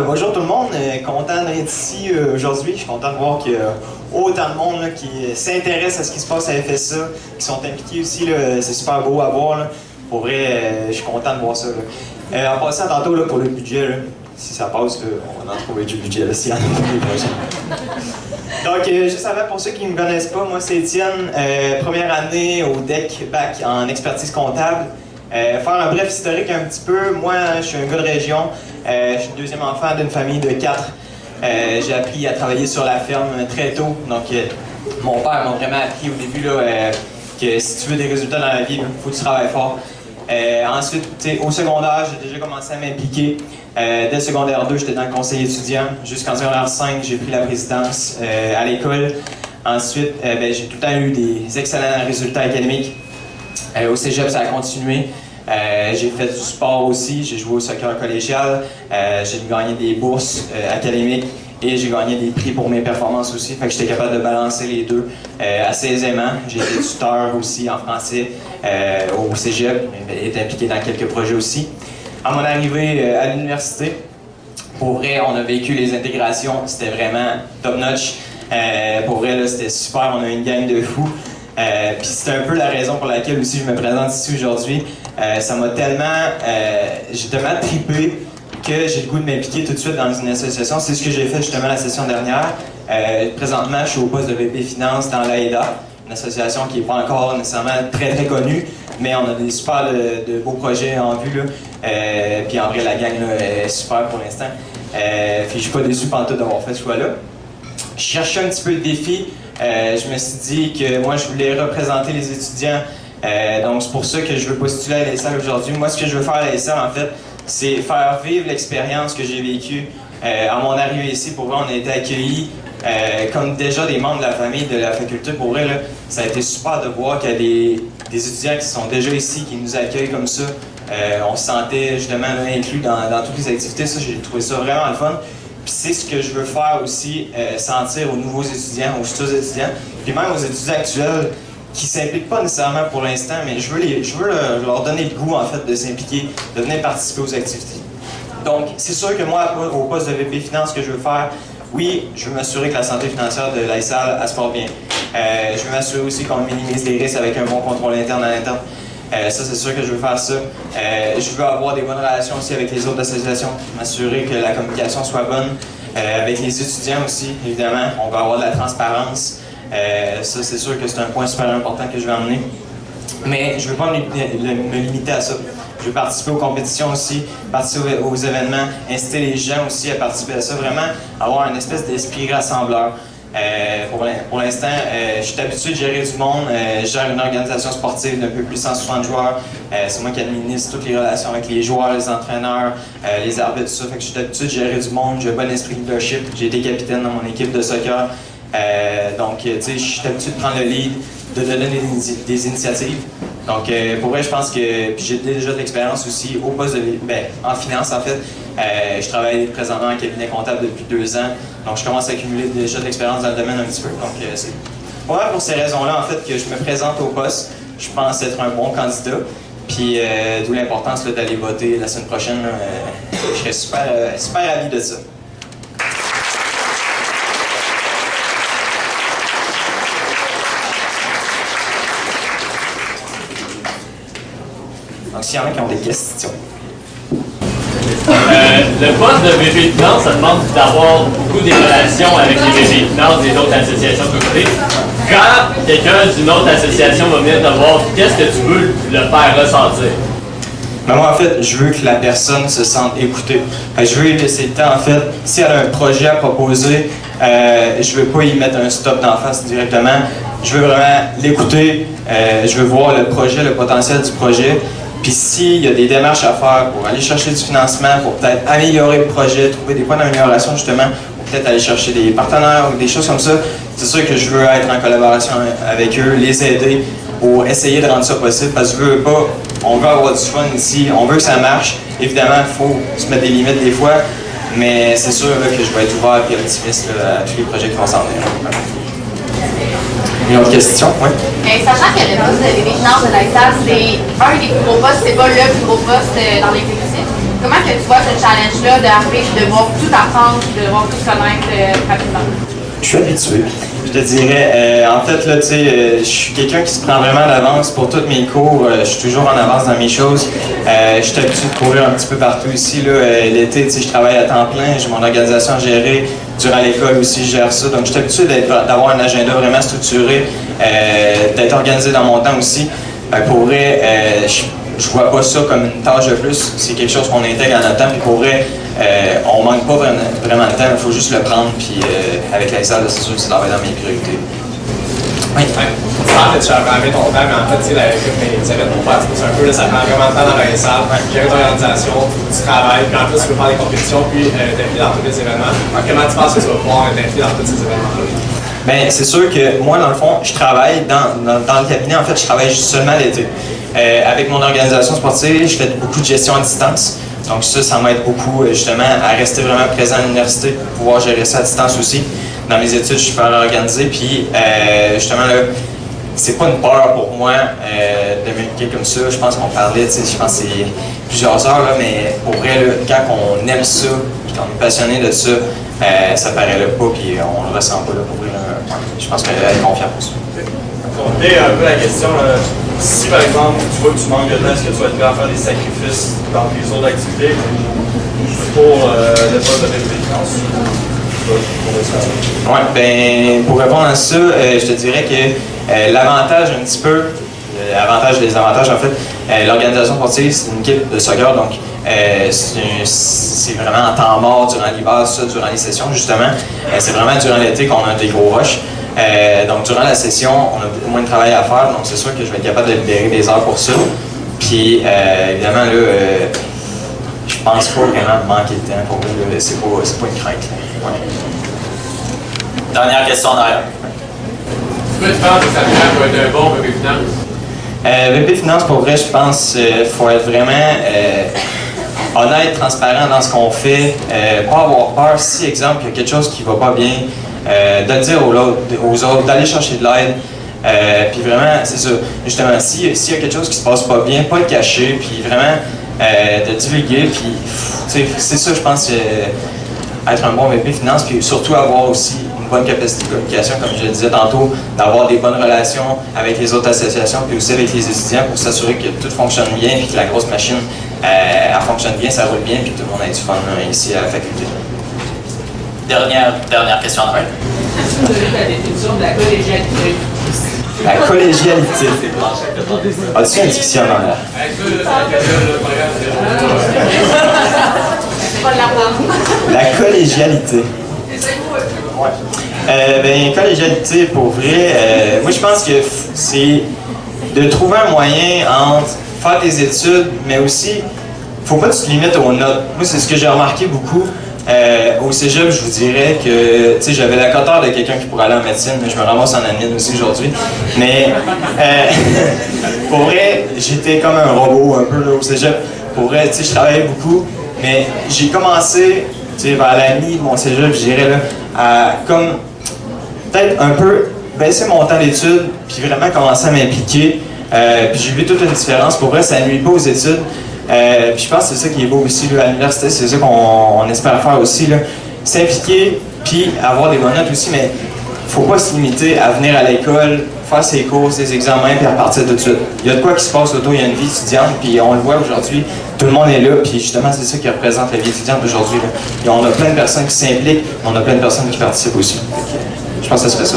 Bonjour tout le monde, content d'être ici aujourd'hui. Je suis content de voir qu'il y a autant de monde là, qui s'intéresse à ce qui se passe à FSA, qui sont impliqués aussi. C'est super beau à voir. Là. Pour vrai, je suis content de voir ça. En passant tantôt là, pour le budget, là, si ça passe, là, on va en trouver du budget là, s'il y en a pour les prochains. Donc, juste avant, pour ceux qui ne me connaissent pas, moi c'est Étienne, première année au DEC Bac en expertise comptable. Faire un bref historique un petit peu, moi je suis un gars de région, je suis le deuxième enfant d'une famille de 4. J'ai appris à travailler sur la ferme très tôt, donc mon père m'a vraiment appris au début là, que si tu veux des résultats dans la vie, il faut que tu travailles fort. Ensuite, au secondaire, j'ai déjà commencé à m'impliquer. Dès le secondaire 2, j'étais dans le conseil étudiant. Jusqu'en secondaire 5, j'ai pris la présidence à l'école. Ensuite, j'ai tout le temps eu des excellents résultats académiques. Au cégep, ça a continué. J'ai fait du sport aussi. J'ai joué au soccer collégial. J'ai gagné des bourses académiques et j'ai gagné des prix pour mes performances aussi. Fait que j'étais capable de balancer les deux assez aisément. J'ai été tuteur aussi en français au cégep. J'ai été impliqué dans quelques projets aussi. À mon arrivée à l'université, pour vrai, on a vécu les intégrations. C'était vraiment top-notch. Pour vrai, c'était super. On a une gang de fous. Puis c'est un peu la raison pour laquelle aussi je me présente ici aujourd'hui. Ça m'a tellement... j'ai tellement trippé que j'ai le goût de m'impliquer tout de suite dans une association. C'est ce que j'ai fait justement la session dernière. Présentement, je suis au poste de VP Finance dans l'AEDA, une association qui n'est pas encore nécessairement très très connue, mais on a des super de beaux projets en vue. Puis en vrai, la gang là, est super pour l'instant. Puis je suis pas déçu pantoute d'avoir fait ce choix-là. Je cherchais un petit peu le défi. Je me suis dit que moi, je voulais représenter les étudiants. Donc, c'est pour ça que je veux postuler à l'ASL aujourd'hui. Moi, ce que je veux faire à l'ASL, en fait, c'est faire vivre l'expérience que j'ai vécue. À mon arrivée ici, pour vrai, on a été accueillis comme déjà des membres de la famille de la faculté. Pour vrai, là, ça a été super de voir qu'il y a des étudiants qui sont déjà ici, qui nous accueillent comme ça. On se sentait justement là, inclus dans toutes les activités. Ça, j'ai trouvé ça vraiment le fun. Puis c'est ce que je veux faire aussi, sentir aux nouveaux étudiants, aux futurs étudiants, puis même aux étudiants actuels qui ne s'impliquent pas nécessairement pour l'instant, mais je veux leur donner le goût en fait de s'impliquer, de venir participer aux activités. Donc, c'est sûr que moi, au poste de VP Finance, ce que je veux faire, oui, je veux m'assurer que la santé financière de l'ASL, elle se porte bien. Je veux m'assurer aussi qu'on minimise les risques avec un bon contrôle interne à l'interne. Ça, c'est sûr que je veux faire ça. Je veux avoir des bonnes relations aussi avec les autres associations, m'assurer que la communication soit bonne. Avec les étudiants aussi, évidemment, on va avoir de la transparence. Ça, c'est sûr que c'est un point super important que je vais emmener. Mais je ne veux pas me limiter à ça. Je veux participer aux compétitions aussi, participer aux événements, inciter les gens aussi à participer à ça, vraiment avoir une espèce d'esprit rassembleur. Pour l'instant, je suis habitué de gérer du monde. Je gère une organisation sportive d'un peu plus de 160 joueurs. C'est moi qui administre toutes les relations avec les joueurs, les entraîneurs, les arbitres, tout ça. Fait que je suis habitué de gérer du monde. J'ai un bon esprit de leadership. J'ai été capitaine dans mon équipe de soccer. Donc, tu sais, je suis habitué de prendre le lead, de donner des initiatives. Donc, pour vrai, je pense que j'ai déjà de l'expérience aussi au poste en finance, en fait. Je travaille présentement en cabinet comptable depuis 2 ans. Donc, je commence à accumuler déjà de l'expérience dans le domaine un petit peu. Donc, c'est pour ces raisons-là, en fait, que je me présente au poste. Je pense être un bon candidat. Puis, d'où l'importance d'aller voter la semaine prochaine. Je serais super ravi de ça. Donc, s'il y en a qui ont des questions. Le poste de VP Finance, ça demande d'avoir beaucoup des relations avec les VP Finance des autres associations de côté. Quand quelqu'un d'une autre association va venir te voir, qu'est-ce que tu veux le faire ressentir? Mais moi, en fait, je veux que la personne se sente écoutée. Je veux lui laisser le temps, en fait. Si elle a un projet à proposer, je veux pas y mettre un stop d'en face directement. Je veux vraiment l'écouter. Je veux voir le projet, le potentiel du projet. Puis s'il y a des démarches à faire pour aller chercher du financement, pour peut-être améliorer le projet, trouver des points d'amélioration justement, ou peut-être aller chercher des partenaires ou des choses comme ça, c'est sûr que je veux être en collaboration avec eux, les aider ou essayer de rendre ça possible parce que je veux pas, on veut avoir du fun ici, on veut que ça marche. Évidemment, il faut se mettre des limites des fois, mais c'est sûr là, que je vais être ouvert et optimiste là, à tous les projets qui vont s'en venir. Une autre question? Oui. Sachant que le poste de VP Finance de l'ASL, c'est un des plus gros postes, c'est pas le plus gros poste dans l'exécutif. Comment que tu vois ce challenge-là d'arriver et de devoir tout apprendre, de devoir tout connaître rapidement? Je suis habitué. Je te dirais, en fait, là, tu sais, je suis quelqu'un qui se prend vraiment d'avance pour tous mes cours. Je suis toujours en avance dans mes choses. Je suis habitué de courir un petit peu partout ici. L'été, tu sais, je travaille à temps plein. J'ai mon organisation à gérer. Durant l'école aussi, je gère ça. Donc, je suis habitué d'avoir un agenda vraiment structuré, d'être organisé dans mon temps aussi. Pour vrai, je vois pas ça comme une tâche de plus. C'est quelque chose qu'on intègre à notre temps. Puis pour vrai, on manque pas vraiment de temps. Il faut juste le prendre. Puis avec la salle, c'est sûr que ça va être dans mes priorités. Oui. En fait, tu as programmé ton temps, mais en fait, tu sais, ça va être pour faire, c'est un peu, là, ça prend vraiment de temps dans les salles, gérer ton organisation, tu travailles, puis en plus, tu veux faire des compétitions, puis t'impliquer dans tous les événements. Comment tu penses que tu vas pouvoir t'impliquer dans tous ces événements-là? Bien, c'est sûr que moi, dans le fond, je travaille dans le cabinet. En fait, je travaille seulement l'été. Avec mon organisation sportive, je fais beaucoup de gestion à distance. Donc ça m'aide beaucoup, justement, à rester vraiment présent à l'université, pour pouvoir gérer ça à distance aussi. Dans mes études, je suis super organisé, puis justement, là, c'est pas une peur pour moi de m'impliquer comme ça. Je pense qu'on parlait, tu sais, je pense que c'est plusieurs heures, là, mais pour vrai, là, quand on aime ça, puis qu'on est passionné de ça, ça paraît là pas, puis on le ressent pas là, pour vrai. Je pense qu'elle est confiante pour ça. Et un peu la question, si par exemple tu vois que tu manques de temps, est-ce que tu vas être prêt à faire des sacrifices dans tes autres activités pour le poste de VP Finance? Oui, ben pour répondre à ça, je te dirais que l'avantage un petit peu, l'avantage des avantages en fait, l'organisation sportive, c'est une équipe de soccer, donc c'est vraiment en temps mort durant l'hiver, ça, durant les sessions justement. C'est vraiment durant l'été qu'on a des gros rushs. Donc durant la session, on a moins de travail à faire, donc c'est sûr que je vais être capable de libérer des heures pour ça. Puis évidemment là, je pense pas vraiment manquer de temps pour eux, c'est pas une crainte. Ouais. Dernière question en arrière. Tu penses que ça va être un bon VP Finance? VP Finance, pour vrai, je pense qu'il faut être vraiment honnête, transparent dans ce qu'on fait, pas avoir peur si, exemple, il y a quelque chose qui va pas bien, de le dire aux autres, d'aller chercher de l'aide. Puis vraiment, c'est ça, justement, s'il y a quelque chose qui se passe pas bien, pas le cacher, puis vraiment de divulguer, puis c'est ça, je pense, être un bon VP Finance, puis surtout avoir aussi une bonne capacité de communication, comme je le disais tantôt, d'avoir des bonnes relations avec les autres associations, puis aussi avec les étudiants pour s'assurer que tout fonctionne bien, puis que la grosse machine, elle fonctionne bien, ça roule bien, puis que tout le monde a du fun ici à la faculté. Dernière question en arrière. Est-ce que vous avez la définition de la collégialité? La collégialité. As-tu un dictionnaire? La collégialité. Ben, collégialité, pour vrai, moi je pense que c'est de trouver un moyen entre faire tes études, mais aussi, faut pas que tu te limites aux notes. Moi, c'est ce que j'ai remarqué beaucoup. Au cégep, je vous dirais que j'avais la coteur de quelqu'un qui pourrait aller en médecine, mais je me ramasse en admin aussi aujourd'hui. Mais pour vrai, j'étais comme un robot un peu là, au cégep. Pour vrai, je travaillais beaucoup, mais j'ai commencé vers la mi de mon cégep, je dirais, là, à comme peut-être un peu baisser mon temps d'études, puis vraiment commencer à m'impliquer. Puis j'ai vu toute une différence. Pour vrai, ça nuit pas aux études. Puis je pense que c'est ça qui est beau aussi là, à l'université, c'est ça qu'on espère faire aussi. S'impliquer, puis avoir des bonnes notes aussi, mais faut pas se limiter à venir à l'école, faire ses cours, ses examens, puis repartir tout de suite. Il y a de quoi qui se passe autour, il y a une vie étudiante, puis on le voit aujourd'hui, tout le monde est là, puis justement c'est ça qui représente la vie étudiante aujourd'hui. Et on a plein de personnes qui s'impliquent, on a plein de personnes qui participent aussi. Je pense que ce serait ça.